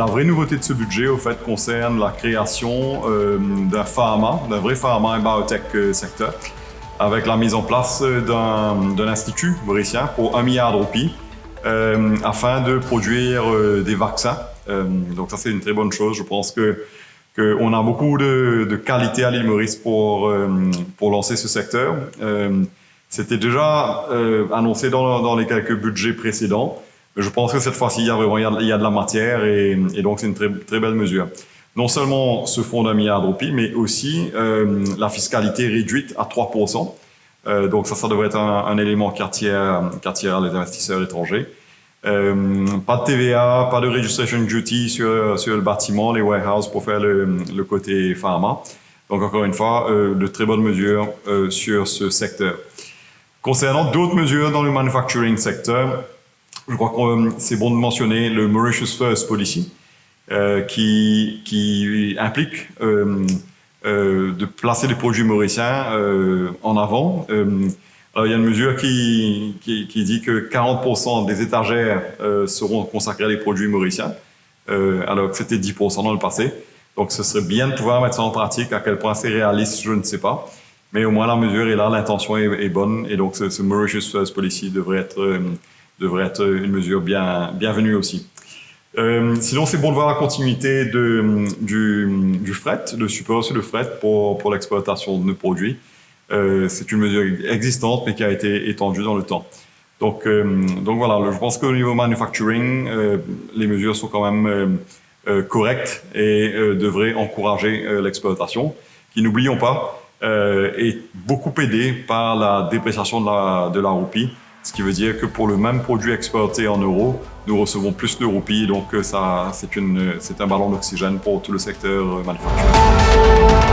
la vraie nouveauté de ce budget, au fait, concerne la création d'un vrai pharma et biotech secteur, avec la mise en place d'un institut mauricien pour 1 milliard de roupies, afin de produire des vaccins. Donc ça, c'est une très bonne chose. Je pense qu'on a beaucoup de qualité à l'île Maurice pour lancer ce secteur. C'était déjà annoncé dans les quelques budgets précédents. Je pense que cette fois-ci, il y a de la matière et donc c'est une très, très belle mesure. Non seulement ce fonds d'1 milliard de roupies, mais aussi la fiscalité réduite à 3%. Donc ça devrait être un élément qui attire les investisseurs étrangers. Pas de TVA, pas de registration duty sur le bâtiment, les warehouses pour faire le côté pharma. Donc encore une fois, de très bonnes mesures sur ce secteur. Concernant d'autres mesures dans le manufacturing secteur, je crois que c'est bon de mentionner le Mauritius First Policy, qui implique de placer les produits mauriciens en avant. Alors, il y a une mesure qui dit que 40% des étagères seront consacrées à des produits mauriciens, alors que c'était 10% dans le passé. Donc, ce serait bien de pouvoir mettre ça en pratique. À quel point c'est réaliste, je ne sais pas. Mais au moins, la mesure est là, l'intention est bonne. Et donc, ce Mauritius First Policy devrait être une mesure bienvenue aussi. Sinon, c'est bon de voir la continuité du fret, le support sur le fret pour l'exploitation de nos produits. C'est une mesure existante, mais qui a été étendue dans le temps. Donc voilà, je pense qu'au niveau manufacturing, les mesures sont quand même correctes et devraient encourager l'exploitation, qui, n'oublions pas, est beaucoup aidée par la dépréciation de la roupie, ce qui veut dire que pour le même produit exporté en euros, nous recevons plus de roupies, donc c'est un ballon d'oxygène pour tout le secteur manufacturier.